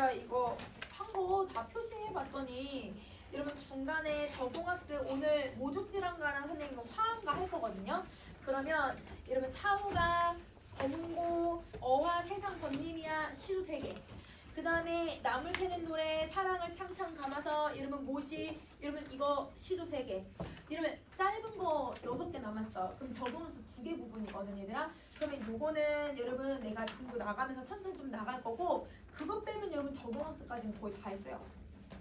얘들아 이거 한 거 다 표시해 봤더니 여러분 중간에 저공학습 오늘 모족질환가랑 선생님과 화학과 할 거거든요. 그러면 여러분 사후가 검고 어화 세상 건님이야 시루 3개. 그 다음에 나물 새는 노래 사랑을 창창 감아서 여러분 모시 여러분 이거 시루 3개. 이러면 짧은 거 6개 남았어. 그럼 저동학습 2개 부분이거든 얘들아. 그러면 요거는 여러분 내가 친구 나가면서 천천히 좀 나갈 거고 그거 빼면 여러분 저동학습까지는 거의 다 했어요.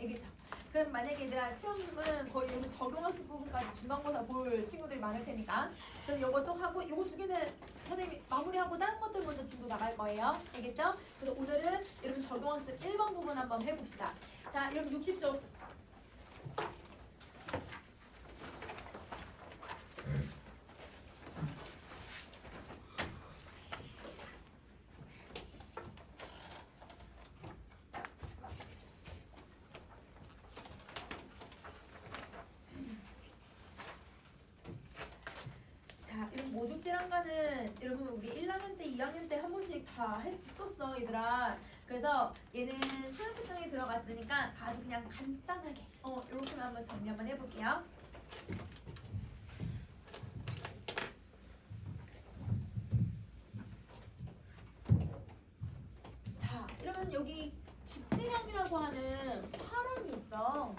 알겠죠? 그럼 만약에 얘들아 시험은 거의 여러분 적용학습 부분까지 중간고사 볼 친구들이 많을 테니까 그래서 요거 좀 하고 요거 2개는 선생님이 마무리하고 다른 것들 먼저 친구 나갈 거예요. 알겠죠? 그래서 오늘은 여러분 적용학습 1번 부분 한번 해봅시다. 자 여러분 60쪽 이런 모족질환과는 여러분 우리 1학년 때, 2학년 때 한 번씩 다 했었어 얘들아. 그래서 얘는 수능 특강에 들어갔으니까 아주 그냥 간단하게 이렇게만 한번 정리 한번 해볼게요. 자, 이러면 여기 죽지랑이라고 하는 화랑이 있어.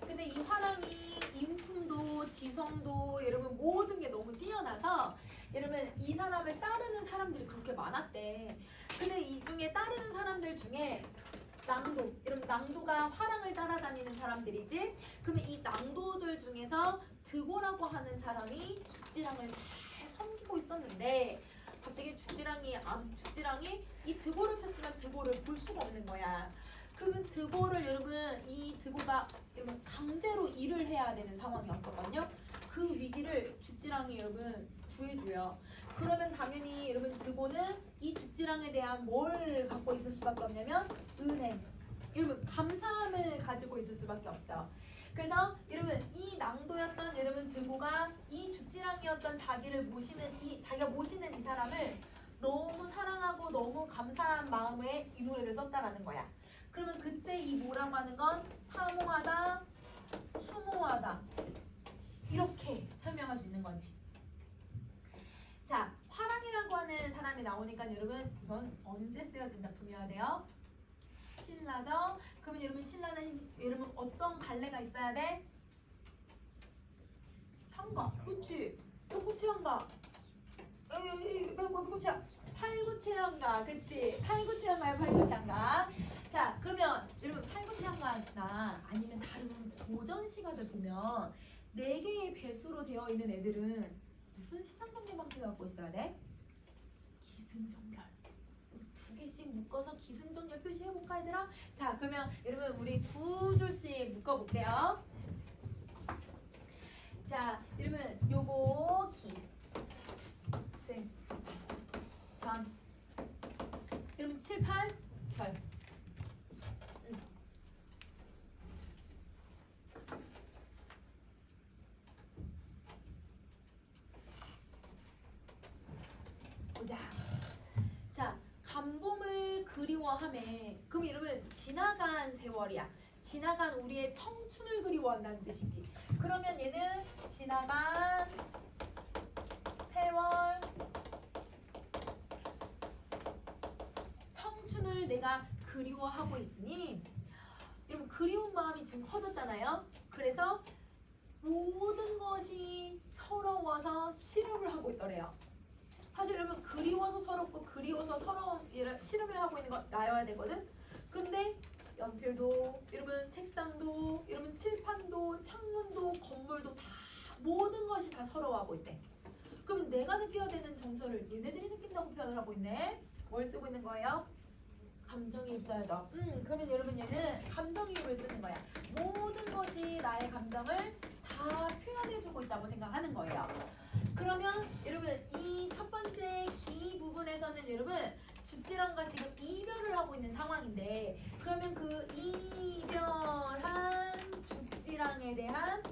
근데 이 화랑이 인품도 지성도 여러분 모든 게 너무 뛰어나서 여러분 이 사람을 따르는 사람들이 그렇게 많았대. 근데 이 중에 따르는 사람들 중에 낭도, 여러분 낭도가 화랑을 따라다니는 사람들이지. 그러면 이 낭도들 중에서 드고라고 하는 사람이 죽지랑을 잘 섬기고 있었는데 갑자기 죽지랑이 이 드고를 찾지만 드고를 볼 수가 없는 거야. 그러면 드고를 여러분 이 드고가 여러분 강제로 일을 해야 되는 상황이었거든요. 그 위기를 죽지랑이 여러분 구해줘요. 그러면 당연히 여러분 드고는 이 죽지랑에 대한 뭘 갖고 있을 수밖에 없냐면 은혜, 여러분 감사함을 가지고 있을 수밖에 없죠. 그래서 여러분 이 낭도였던 여러분 드고가 이 죽지랑이었던 자기가 모시는 이 사람을 너무 사랑하고 너무 감사한 마음에 이 노래를 썼다라는 거야. 그러면 그때 이 뭐라고 하는 건 사모하다, 추모하다 이렇게 설명할 수 있는 거지. 자, 화랑이라고 하는 사람이 나오니까 여러분 이건 언제 쓰여진 작품이어야 돼요? 신라죠? 그러면 여러분 신라는 여러분 어떤 갈래가 있어야 돼? 한가, 그치? 꽃이 한가. 꽃이야. 팔구체한가, 그치? 팔구체한가야, 팔구체한가. 자, 그러면 여러분 팔구체한가나 아니면 다른 고전 시가들 보면 4개의 배수로 되어 있는 애들은 무슨 시상관계 방식을 갖고 있어야 돼? 기승전결. 2개씩 묶어서 기승전결 표시해볼까 얘들아? 자, 그러면 여러분 우리 2줄씩 묶어볼게요. 자, 여러분 요거 기승 전 여러분 7, 8, 결 보자. 자, 감봄을 그리워하매. 그럼 여러분 지나간 세월이야. 지나간 우리의 청춘을 그리워한다는 뜻이지. 그러면 얘는 지나간 세월 청춘을 내가 그리워하고 있으니 여러분 그리운 마음이 지금 커졌잖아요. 그래서 모든 것이 서러워서 시름을 하고 있더래요. 사실 여러분 그리워서 서럽고 그리워서 서러운 시름을 하고 있는 거 나여야 되거든. 근데 연필도 여러분 책상도 여러분 칠판도 창문도 건물도 다 모든 것이 다 서러워하고 있대. 그러면 내가 느껴야 되는 정서를 얘네들이 느낀다고 표현을 하고 있네. 뭘 쓰고 있는 거예요? 감정이 있어야죠. 그러면 여러분 얘는 감정이입을 쓰는 거야. 모든 것이 나의 감정을 다 표현해주고 있다고 생각하는 거예요. 그러면 여러분 이 첫 번째 기 부분에서는 여러분 죽지랑과 지금 이별을 하고 있는 상황인데 그러면 그 이별한 죽지랑에 대한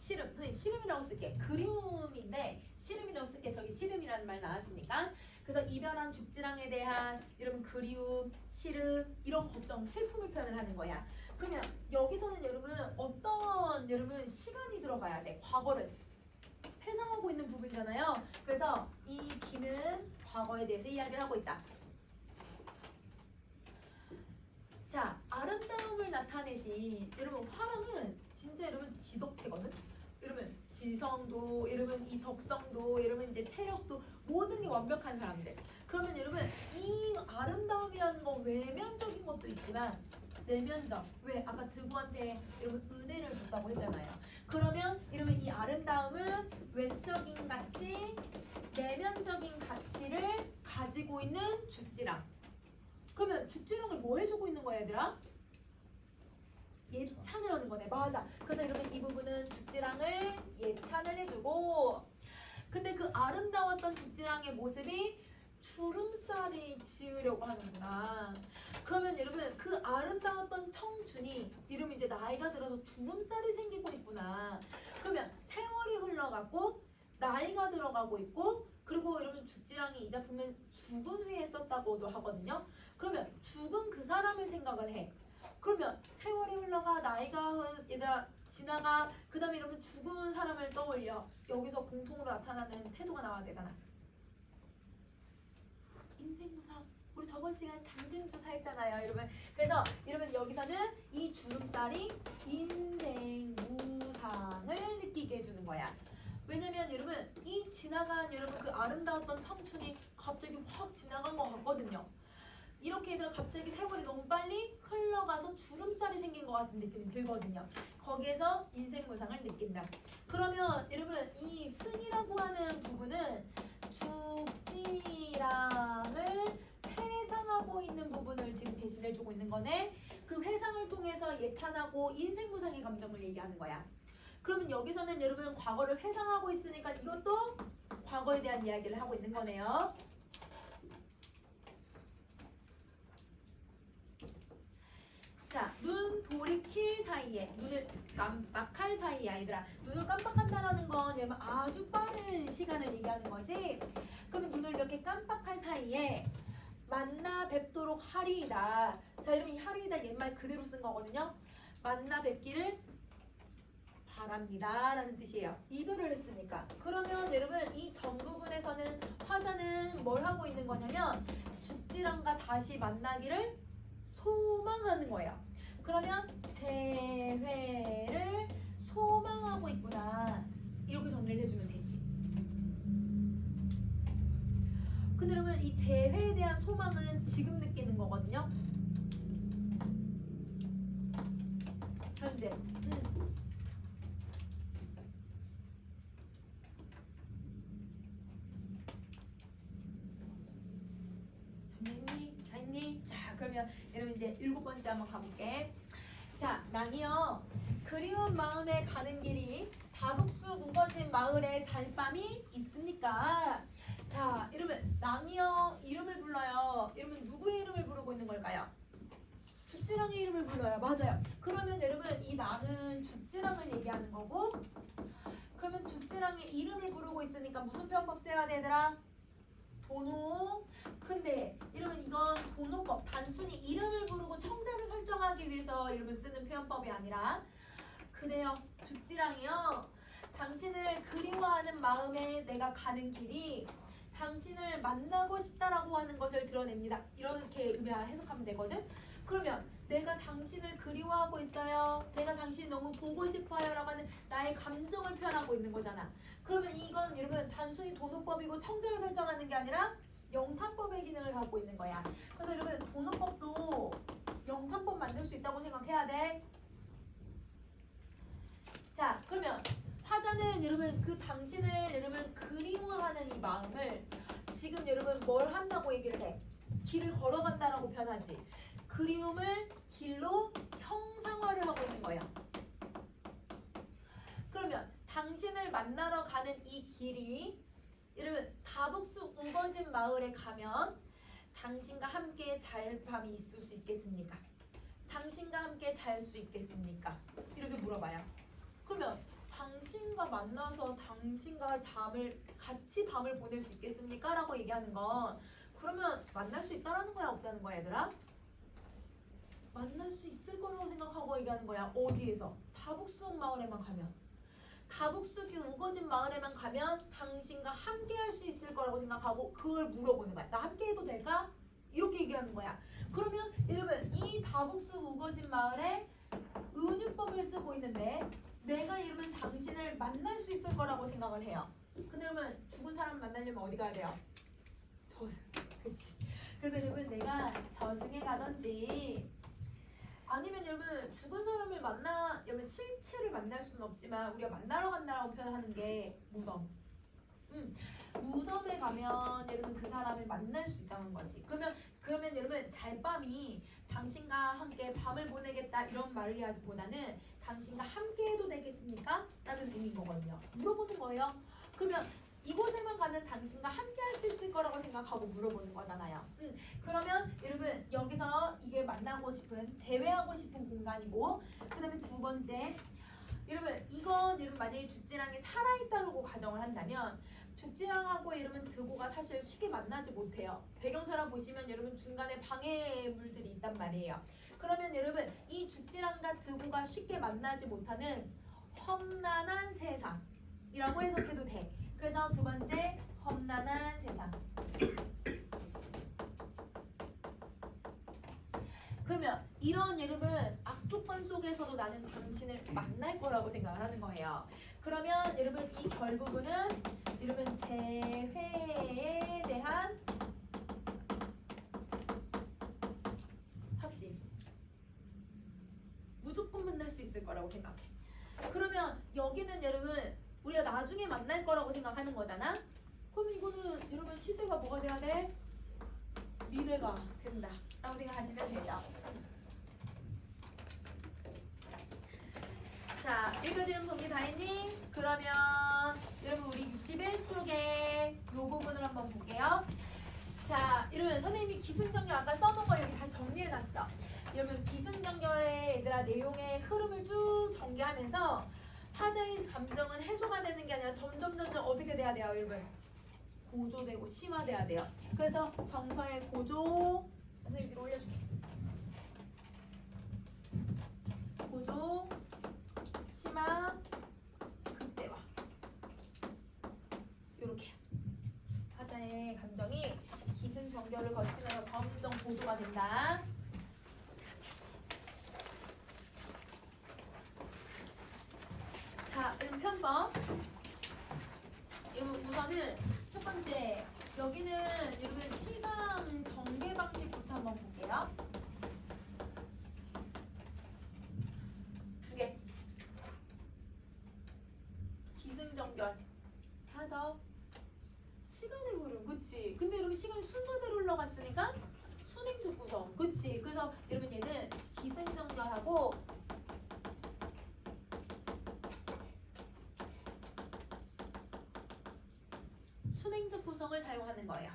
시름, 선생님 시름이라고 쓸게. 그리움인데 시름이라고 쓸게. 저기 시름이라는 말 나왔으니까. 그래서 이별한 죽지랑에 대한 여러분 그리움, 시름 이런 걱정, 슬픔을 표현을 하는 거야. 그러면 여기서는 여러분 어떤 여러분 시간이 들어가야 돼. 과거를 회상하고 있는 부분이잖아요. 그래서 이 기는 과거에 대해서 이야기를 하고 있다. 자, 아름다움을 나타내신 여러분 화랑은 진짜 여러분 지덕체거든. 여러분 지성도, 여러분 이 덕성도, 여러분 이제 체력도 모든 게 완벽한 사람들. 그러면 여러분 이 아름다움이라는 건 외면적인 것도 있지만 내면적. 왜? 아까 드부한테 여러분 은혜를 줬다고 했잖아요. 그러면 여러분 이 아름다움은 외적인 가치, 내면적인 가치를 가지고 있는 죽지랑. 그러면 죽지랑을 뭐 해주고 있는 거야 얘들아? 예찬을 하는 거네. 맞아. 그래서 여러분 이 부분은 죽지랑을 예찬을 해주고, 근데 그 아름다웠던 죽지랑의 모습이 주름살이 지으려고 하는구나. 그러면 여러분 그 아름다웠던 청춘이 이러면 이제 나이가 들어서 주름살이 생기고 있구나. 그러면 세월이 흘러가고 나이가 들어가고 있고, 그리고 여러분 죽지랑이 이 작품은 죽은 후에 썼다고도 하거든요. 그러면 죽은 그 사람을 생각을 해. 그러면 세월이 흘러가 나이가 얘들아 지나가, 그 다음에 이러면 죽은 사람을 떠올려. 여기서 공통으로 나타나는 태도가 나와야 되잖아. 인생무상. 우리 저번 시간 장진주사 했잖아요 여러분. 그래서 여러분 여기서는 이 주름살이 인생무상을 느끼게 해주는 거야. 왜냐면 여러분 이 지나간 여러분 그 아름다웠던 청춘이 갑자기 확 지나간 것 같거든요. 이렇게 얘들아 갑자기 세월이 너무 빨리 흘러가서 주름살이 생긴 것 같은 느낌이 들거든요. 거기에서 인생무상을 느낀다. 그러면 여러분 이 승이라고 하는 부분은 죽지랑을 회상하고 있는 부분을 지금 제시를 해주고 있는 거네. 그 회상을 통해서 예찬하고 인생무상의 감정을 얘기하는 거야. 그러면 여기서는 여러분 과거를 회상하고 있으니까 이것도 과거에 대한 이야기를 하고 있는 거네요. 자, 눈 돌이킬 사이에, 눈을 깜빡할 사이에 아이들아. 눈을 깜빡한다라는 건 여러분 아주 빠른 시간을 얘기하는 거지. 그러면 눈을 이렇게 깜빡할 사이에 만나 뵙도록 하리이다. 자, 여러분 이 하리이다 옛말 그대로 쓴 거거든요. 만나 뵙기를 바랍니다 라는 뜻이에요. 이별을 했으니까. 그러면 여러분 이 전 부분에서는 화자는 뭘 하고 있는 거냐면 죽지랑과 다시 만나기를 소망하는 거예요. 그러면 재회를 소망하고 있구나. 이렇게 정리를 해주면 되지. 근데 여러분 이 재회에 대한 소망은 지금 느끼는 거거든요. 현재. 했니? 자, 그러면 여러분 이제 7번째 한번 가볼게. 자, 낭이여 그리운 마음에 가는 길이 다북수 우거진 마을에 잘밤이 있습니까? 자, 여러분 낭이여 이름을 불러요. 여러분 누구의 이름을 부르고 있는 걸까요? 죽지랑의 이름을 불러요. 맞아요. 그러면 여러분 이 낭은 죽지랑을 얘기하는 거고, 그러면 죽지랑의 이름을 부르고 있으니까 무슨 표현법 써야 되더라? 도노. 근데 여러분 이건 도노법, 단순히 이름을 부르고 청자를 설정하기 위해서 이름을 쓰는 표현법이 아니라, 그래요 죽지랑이요 당신을 그리워하는 마음에 내가 가는 길이 당신을 만나고 싶다라고 하는 것을 드러냅니다. 이렇게 해석하면 되거든. 그러면 내가 당신을 그리워하고 있어요, 내가 당신 너무 보고 싶어요 라고 하는 나의 감정을 표현하고 있는 거잖아. 그러면 이건 여러분 단순히 도노법이고 청자를 설정하는 게 아니라 영탄법의 기능을 갖고 있는 거야. 그래서 여러분 도노법도 영탄법 만들 수 있다고 생각해야 돼. 자, 그러면 화자는 여러분 그 당신을 여러분 그리워하는 이 마음을 지금 여러분 뭘 한다고 얘기를 해? 길을 걸어간다라고 표현하지. 그리움을 길로 형상화를 하고 있는 거예요. 그러면 당신을 만나러 가는 이 길이 여러분 다북수 우거진 마을에 가면 당신과 함께 잘 밤이 있을 수 있겠습니까? 당신과 함께 잘 수 있겠습니까? 이렇게 물어봐요. 그러면 당신과 만나서 당신과 같이 밤을 보낼 수 있겠습니까? 라고 얘기하는 건 그러면 만날 수 있다라는 거야, 없다는 거야, 얘들아? 만날 수 있을 거라고 생각하고 얘기하는 거야. 어디에서? 다북숲 마을에만 가면. 다북숲이 우거진 마을에만 가면 당신과 함께 할 수 있을 거라고 생각하고 그걸 물어보는 거야. 나 함께 해도 될까? 이렇게 얘기하는 거야. 그러면 여러분 이 다북숲 우거진 마을에 은유법을 쓰고 있는데 내가 이러면 당신을 만날 수 있을 거라고 생각을 해요. 근데 여러분 죽은 사람 만나려면 어디 가야 돼요? 저승. 그치. 그래서 여러분 내가 저승에 가든지 아니면 여러분 죽은 사람을 여러분 실체를 만날 수는 없지만 우리가 만나러 간다라고 표현하는 게 무덤. 무덤에 가면 여러분 그 사람을 만날 수 있다는 거지. 그러면 여러분 잘밤이 당신과 함께 밤을 보내겠다 이런 말이보다는 당신과 함께 해도 되겠습니까? 라는 의미인 거거든요. 물어보는 거예요. 그러면 이곳에만 가면 당신과 함께 할 수 있을 거라고 생각하고 물어보는 거잖아요. 그러면 여러분 여기서 이게 만나고 싶은 재회하고 싶은 공간이고 그 다음에 두 번째 여러분 이건 여러분 만약에 죽지랑이 살아있다고 가정을 한다면 죽지랑하고 여러분 드고가 사실 쉽게 만나지 못해요. 배경사람 보시면 여러분 중간에 방해물들이 있단 말이에요. 그러면 여러분 이 죽지랑과 드고가 쉽게 만나지 못하는 험난한 세상이라고 해석해도 돼. 그래서 두 번째 험난한 세상. 그러면 이런 여러분 악조건 속에서도 나는 당신을 만날 거라고 생각을 하는 거예요. 그러면 여러분 이 결부분은 여러분 재회에 대한 확신. 무조건 만날 수 있을 거라고 생각해. 그러면 여기는 여러분 우리가 나중에 만날 거라고 생각하는 거잖아. 그럼 이거는 여러분 시제가 뭐가 돼야 돼? 미래가 된다 라고 생각하시면 되죠. 자, 읽어주는 정리 다 했니? 그러면 여러분 우리 61쪽에 이 부분을 한번 볼게요. 자, 여러분 선생님이 기승전결 아까 써놓은 거 여기 다 정리해놨어. 여러분 기승전결의 얘들아 내용의 흐름을 쭉 전개하면서 타자의 감정은 해소가 되는 게 아니라 점점 어떻게 돼야 돼요, 여러분? 고조되고 심화돼야 돼요. 그래서 정서의 고조, 선생님 위로 올려줄게. 고조, 심화, 극대화. 이렇게 타자의 감정이 기승전결을 거치면서 점점 고조가 된다. 자, 그럼 편법. 여러분 우선은 첫 번째 여기는 여러분 시상 전개 방식부터 한번 볼게요. 두 개. 기승전결. 하나 더. 시간의 흐름, 그치? 근데 여러분 시간이 순서대로 흘러갔으니까 순행적 구성, 그치? 그래서 여러분 얘는 기승전결하고 순행적 구성을 사용하는 거예요.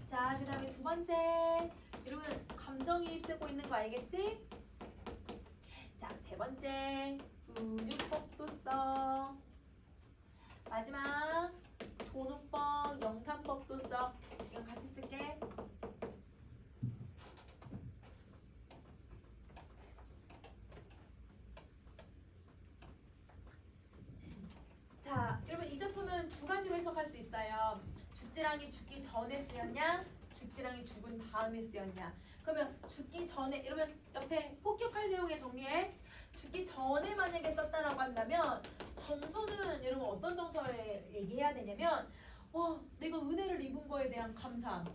자, 그 다음에 두 번째 여러분 감정이입 쓰고 있는 거 알겠지? 자, 세 번째 은유법도 써. 마지막 도누법, 영탄법도 써. 이건 같이 쓸게. 자, 여러분 이 작품은 두 가지로 해석할 수 있어요. 죽지랑이 죽기 전에 쓰였냐, 죽지랑이 죽은 다음에 쓰였냐. 그러면 죽기 전에, 여러분 옆에 폭격할 내용에 정리해. 죽기 전에 만약에 썼다라고 한다면 정서는 여러분 어떤 정서에 얘기해야 되냐면 내가 은혜를 입은 거에 대한 감사함.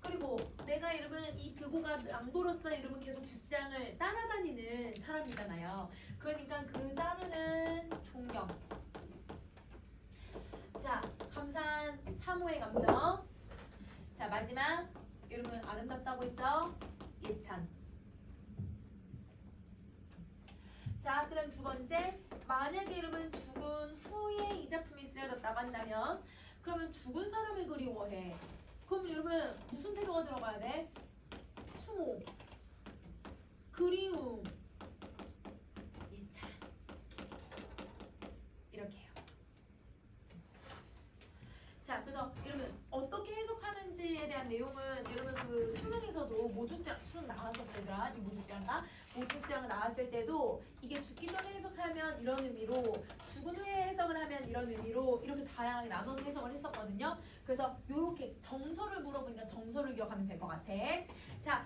그리고 내가 여러분 이 드고가 낭도로서 여러분 계속 죽지랑을 따라다니는 사람이잖아요. 그러니까 그 따르는 존경. 자, 감사한 사모의 감정. 자, 마지막 여러분 아름답다고 했죠? 예찬. 자, 그 다음 두 번째, 만약에 여러분 죽은 후에 이 작품이 쓰여졌다고 한다면 그러면 죽은 사람을 그리워해. 그럼 여러분 무슨 태도가 들어가야 돼? 추모. 그 그리움, 이찬 이렇게 해요. 자, 그래서 여러분 어떻게 해석하는지에 대한 내용은 여러분 그 수능에서도 모집장 수능 나왔었어요, 얘들아. 이 모집장 나왔을 때도 이게 죽기 전에 해석하면 이런 의미로, 죽은 후에 해석을 하면 이런 의미로 이렇게 다양하게 나눠서 해석을 했었거든요. 그래서 이렇게 정서를 물어보니까 정서를 기억하면 될 것 같아. 자,